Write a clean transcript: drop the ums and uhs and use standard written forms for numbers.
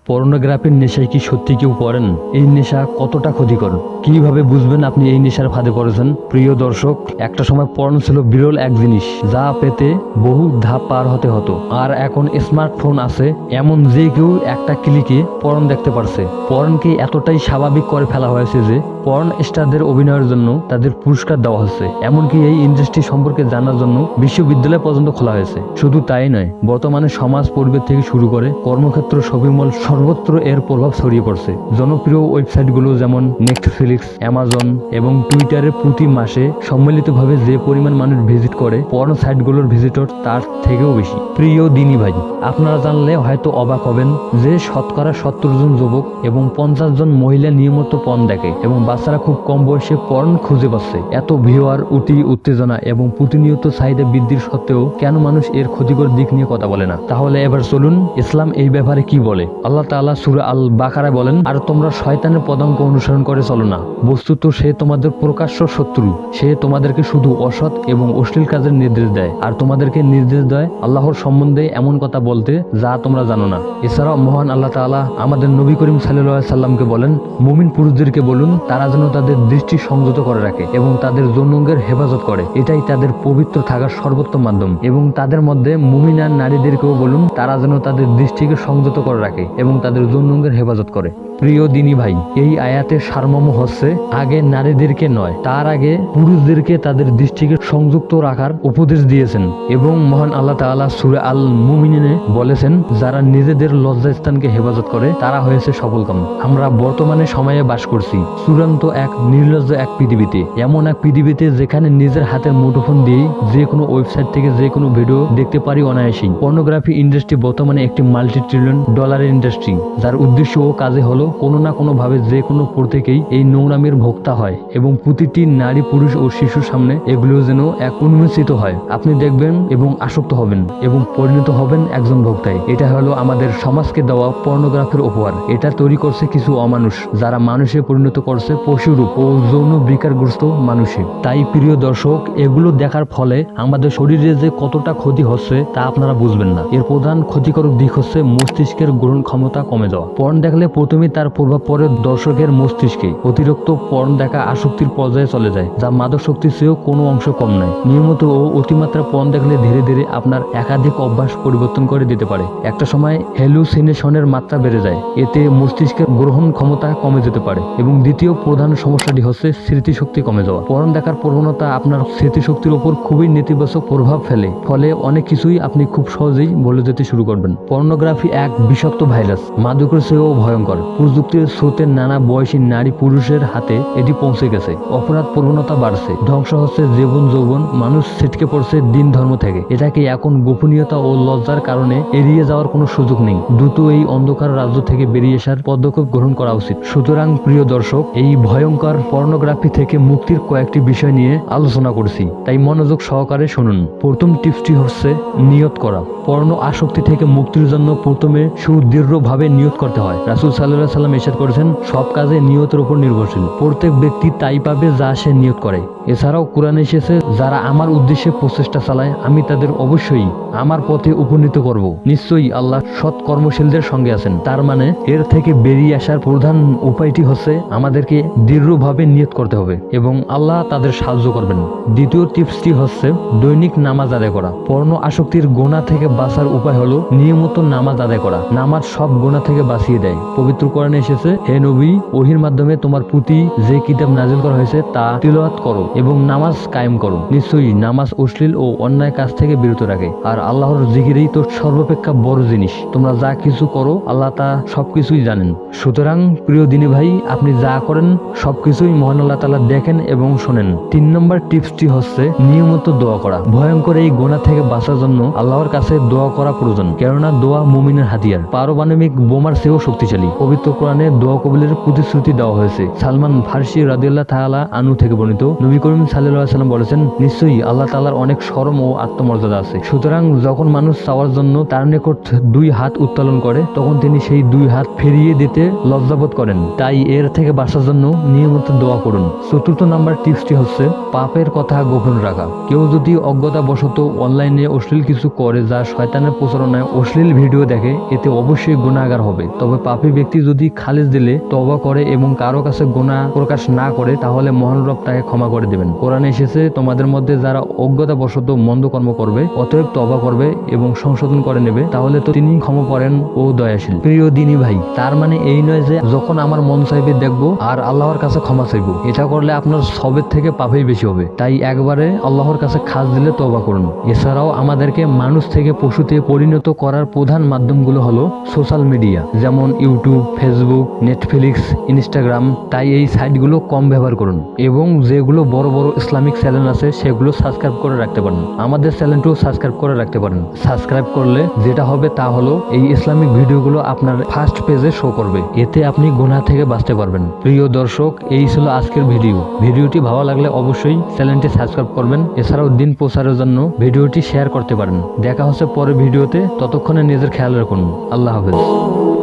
পর্নোগ্রাফির নেশায় কি সত্যি কেউ পড়েন? এই নেশা কতটা ক্ষতিকর? কিভাবে বুঝবেন আপনি এই নেশার ফাঁদে পড়েছেন? প্রিয় দর্শক, একটা সময় পর্ন ছিল বিরল এক জিনিস, যা পেতে বহু ধাপ পার হতে হতো। আর এখন স্মার্টফোন আছে এমন যে কেউ একটা ক্লিকে পর্ন দেখতে পারছে। পর্নকে এতটাই স্বাভাবিক করে ফেলা হয়েছে যে পর্ন স্টারদের অভিনয়ের জন্য তাদের পুরস্কার দেওয়া হচ্ছে। এমনকি এই ইন্ডাস্ট্রি সম্পর্কে জানার জন্য বিশ্ববিদ্যালয় পর্যন্ত খোলা হয়েছে। শুধু তাই নয়, বর্তমানে সমাজ পরিবেশ থেকে শুরু করে কর্মক্ষেত্র, শপিং মল, সর্বত্র এর প্রভাব ছড়িয়ে পড়ছে। জনপ্রিয় ওয়েবসাইটগুলো যেমন নেটফ্লিক্স, অ্যামাজন এবং টুইটারে প্রতি মাসে সম্মিলিতভাবে যে পরিমাণ মানুষ ভিজিট করে, পর্ন সাইটগুলোর ভিজিটর তার থেকেও বেশি। প্রিয় দিনী ভাই, আপনারা জানলে হয়তো অবাক হবেন যে শতকরা 70 জন যুবক এবং 50 জন মহিলা নিয়মিত পর্ন দেখে এবং বাচ্চারা খুব কম বয়সে পর্ন খুঁজে পাচ্ছে। এত ভিউয়ার, উত্তেজনা এবং প্রতিনিয়ত চাহিদা বৃদ্ধির সত্ত্বেও কেন মানুষ এর ক্ষতিকর দিক নিয়ে কথা বলে না? তাহলে এবার চলুন ইসলাম এই ব্যাপারে কি বলে। আল্লাহ তাআলা সূরা আল বাকারায় বলেন, আর তোমরা শয়তানের পদাঙ্ক অনুসরণ করে চলো না, বস্তুত সে তোমাদের প্রকাশ্য শত্রু। সে তোমাদেরকে শুধু অসৎ এবং অশ্লীল কাজের নির্দেশ দেয়, আর তোমাদেরকে নির্দেশ দেয় আল্লাহর সম্বন্ধে এমন কথা বলতে যা তোমরা জানো না। এছাড়াও মহান আল্লাহ তাআলা আমাদের নবী করিম সাল্লাল্লাহু আলাইহি সাল্লামকে বলেন, মুমিন পুরুষদেরকে বলুন তারা যেন তাদের দৃষ্টি সংযত করে রাখে এবং তাদের যৌনাঙ্গের হেফাজত করে, এটাই তাদের পবিত্র থাকার সর্বোত্তম মাধ্যম। এবং তাদের মধ্যে মুমিনান নারীদেরকেও বলুন তারা যেন তাদের দৃষ্টিকে সংযত করে রাখে এবং তাদের যৌনাঙ্গের হেফাজত করে। প্রিয় দিনী ভাই, এই আয়াতের সারমর্ম হচ্ছে আগে নারীদেরকে নয়, তার আগে পুরুষদেরকে তাদের দৃষ্টিকে সংযুক্ত রাখার উপদেশ দিয়েছেন। এবং মহান আল্লাহ তাআলা সূরা আল মুমিনে বলেছেন, যারা নিজেদের লজ্জাস্থানকে হেফাজত করে তারা হয়েছে সফলকাম। আমরা বর্তমানে সময়ে বাস করছি চূড়ান্ত এক নির্লজ্জ এক পৃথিবীতে, এমন এক পৃথিবীতে যেখানে নিজের হাতের মুঠোফোন দিয়েই যে কোনো ওয়েবসাইট থেকে যে কোনো ভিডিও দেখতে পারি অনায়াসেই। পর্নোগ্রাফি ইন্ডাস্ট্রি বর্তমানে একটি মাল্টি-ট্রিলিয়ন ডলারের ইন্ডাস্ট্রি, যার উদ্দেশ্য ও কাজে হলো কোনো না কোনো ভাবে যে কোনো প্রত্যেকেই এই নোংরামির ভোক্তা হয় এবং প্রতিটি নারী, পুরুষ ও শিশুর সামনে এগুলো যেন এক উন্মোচিত হয়। আপনি দেখবেন এবং আসক্ত হবেন এবং পরিণত হবেন একজন ভোক্তায়। এটা হলো আমাদের সমাজকে দেওয়া পর্নোগ্রাফির উপহার। এটা তৈরি করছে কিছু অমানুষ, যারা মানুষে পরিণত করছে পশুরূপ ও যৌন বিকারগ্রস্ত মানুষে। তাই প্রিয় দর্শক, এগুলো দেখার ফলে আমাদের শরীরে যে কতটা ক্ষতি হচ্ছে তা আপনারা বুঝবেন না। এর প্রধান ক্ষতিকর দিক হচ্ছে মস্তিষ্কের গ্রহণ ক্ষমতা কমে যাওয়া। পর্ন দেখলে প্রথমে তার প্রভাব পড়ে দর্শকের মস্তিষ্কে। অতিরিক্ত পর্ন দেখা আসক্তির পর্যায়ে চলে যায়, যা মাদক শক্তির চেয়েও কোনো অংশ কম নয়। নিয়মিত ও অতিমাত্রা পর্ন দেখলে ধীরে ধীরে আপনার একাধিক অভ্যাস পরিবর্তন করে দিতে পারে। একটা সময় হ্যালুসিনেশনের মাত্রা বেড়ে যায়, এতে মস্তিষ্কের গ্রহণ ক্ষমতা কমে যেতে পারে। এবং দ্বিতীয় প্রধান সমস্যাটি হচ্ছে স্মৃতিশক্তি কমে যাওয়া। পর্ন দেখার প্রবণতা আপনার স্মৃতিশক্তির উপর খুবই নেতিবাচক প্রভাব ফেলে, ফলে অনেক কিছুই আপনি খুব সহজেই ভুলে যেতে শুরু করবেন। পর্নোগ্রাফি এক বিষাক্ত ভাইরাস, মাদকের চেয়েও ভয়ঙ্কর। প্রযুক্তির স্রোতের নানা বয়সী নারী পুরুষের হাতে এটি পৌঁছে গেছে। অপরাধ প্রবণতা বাড়ছে, ধ্বংস হচ্ছে জীবন যৌবন, মানুষ ছিটকে পড়ছে দিন ধর্ম থেকে। এটাকে এখন গোপনীয়তা ও লজ্জার কারণে এড়িয়ে যাওয়ার কোনো সুযোগ নেই। দ্রুত এই অন্ধকার রাজ্য থেকে বেরিয়ে আসার পদক্ষেপ গ্রহণ করা উচিত। সুতরাং প্রিয় দর্শক, এই ভয়ঙ্কর পর্নোগ্রাফি থেকে মুক্তির কয়েকটি বিষয় নিয়ে আলোচনা করছি, তাই মনোযোগ সহকারে শুনুন। প্রথম টিপসটি হচ্ছে নিয়ত করা। পর্ণ আসক্তি থেকে মুক্তির জন্য প্রথমে সুদৃঢ়ভাবে নিয়ত করতে হয়। রাসূল সাল্লাল্লাহু আলাইহি সাল্লাম ইরশাদ করেছেন, সব কাজে নিয়তের উপর নির্ভরশীল। প্রত্যেক ব্যক্তি তাই পাবে যা সে নিয়ত করে। এছাড়াও কোরআনে এসেছে, যারা আমার উদ্দেশ্যে প্রচেষ্টা চালায় আমি তাদের অবশ্যই আমার পথে উপনীত করব। নিশ্চয়ই আল্লাহ সৎ কর্মশীলদের সঙ্গে আছেন। তার মানে এর থেকে বেরিয়ে আসার প্রধান উপায়টি হচ্ছে আমাদেরকে দৃঢ়ভাবে নিয়ত করতে হবে এবং আল্লাহ তাদের সাহায্য করবেন। দ্বিতীয় টিপসটি হচ্ছে দৈনিক নামাজ আদায় করা। পর্ণ আসক্তির গোনা থেকে বাঁচার উপায় হলো নিয়মিত নামাজ আদায় করা। নামাজ সব গোনা থেকে বাঁচিয়ে দেয়। পবিত্র কোরআনে এসেছে, হে নবী, ওহীর মাধ্যমে তোমার প্রতি যে কিতাব নাযিল করা হয়েছে তা তিলাওয়াত করো এবং নামাজ কায়েম করো। নিশ্চয়ই নামাজ অশ্লীল ও অন্যায় কাজ থেকে বিরত রাখে, আর আল্লাহর জিকিরই তো সর্বাপেক্ষা বড় জিনিস। তোমরা যা কিছু করো আল্লাহ তা সবকিছুই জানেন। সুতরাং প্রিয় দিনী ভাই, আপনি যা করেন সবকিছুই মহান আল্লাহ তাআলা দেখেন এবং শোনেন। 3 নম্বর টিপসটি হচ্ছে নিয়মিত দোয়া করা। ভয়ঙ্কর এই গোনা থেকে বাঁচার জন্য আল্লাহর কাছে দোয়া করা প্রয়োজন, কেননা দোয়া মুমিনের হাতিয়ার, পারমাণবিক বোমার চেয়েও শক্তিশালী। পবিত্র কোরআনে দোয়া কবুলের প্রতিশ্রুতি দেওয়া হয়েছে। সালমান ফারসি রাদিয়াল্লাহু তাআলা আনহু থেকে বর্ণিত, নবী করিম সাল্লাল্লাহু আলাইহি ওয়াসাল্লাম বলেছেন, নিশ্চয়ই আল্লাহ তাআলার অনেক শরম ও আত্মমর্যাদা আছে। সুতরাং যখন মানুষ চাওয়ার জন্য তার নিকট দুই হাত উত্তোলন করে তখন তিনি সেই দুই হাত ফিরিয়ে দিতে লজ্জাবোধ করেন। তাই এর থেকে বাঁচার জন্য নিয়মিত দোয়া করুন। চতুর্থ নাম্বার টিপসটি হচ্ছে পাপের কথা গোপন রাখা। কেউ যদি অজ্ঞতাবশত অনলাইনে অশ্লীল কিছু করে যা শয়তানের প্রচারণায় অশ্লীল ভিডিও দেখে, এতে অবশ্যই গুনাহগার হবে। তবে পাপী ব্যক্তি যদি খালিস দিলে তওবা করে এবং কারো কাছে গুনাহ প্রকাশ না করে তাহলে মহান রব তাকে ক্ষমা করে দেবেন। কোরআনে এসেছে, তোমাদের মধ্যে যারা অজ্ঞতাবশত মন্দ কর্ম করবে অতএব তওবা করবে এবং সংশোধন করে নেবে, তাহলে তো তিনি ক্ষমাপরায়ণ ও দয়াশীল। প্রিয় দিনী ভাই, তার মানে এই নয় যে যখন আমার মন চাইবে দেখবো আর আল্লাহর কাছে ক্ষমা চাইবো। এটা করলে আপনার সবের থেকে পাপই বেশি হবে। তাই একবারে আল্লাহর কাছে খাস দিলে তওবা করুন। এছাড়াও আমাদেরকে মানুষ থেকে পশুতে পরিণত করার প্রধান মাধ্যমগুলো হলো সোশ্যাল মিডিয়া, যেমন ইউটিউব, ফেসবুক, নেটফ্লিক্স, ইনস্টাগ্রাম। তাই এই সাইটগুলো কম ব্যবহার করুন এবং যেগুলো বড় বড় ইসলামিক চ্যানেল আছে সেগুলো সাবস্ক্রাইব করে রাখতে পারেন। আমাদের চ্যানেলটিও সাবস্ক্রাইব করে রাখতে পারেন। সাবস্ক্রাইব করলে যেটা হবে তা হলো এই ইসলামিক ভিডিওগুলো আপনার ফার্স্ট পেজে শো করবে। এতে আপনি গুনাহ থেকে বাঁচতে পারবেন। প্রিয় দর্শক, এই ছিল আজকের ভিডিওটি ভালো লাগলে অবশ্যই চ্যানেলটি সাবস্ক্রাইব করবেন। এছাড়াও দিন প্রচারের জন্য ভিডিওটি শেয়ার করতে পারেন। দেখা হচ্ছে পরের ভিডিওতে। ততক্ষণে নিজের খেয়াল রাখুন। আল্লাহ হাফেজ।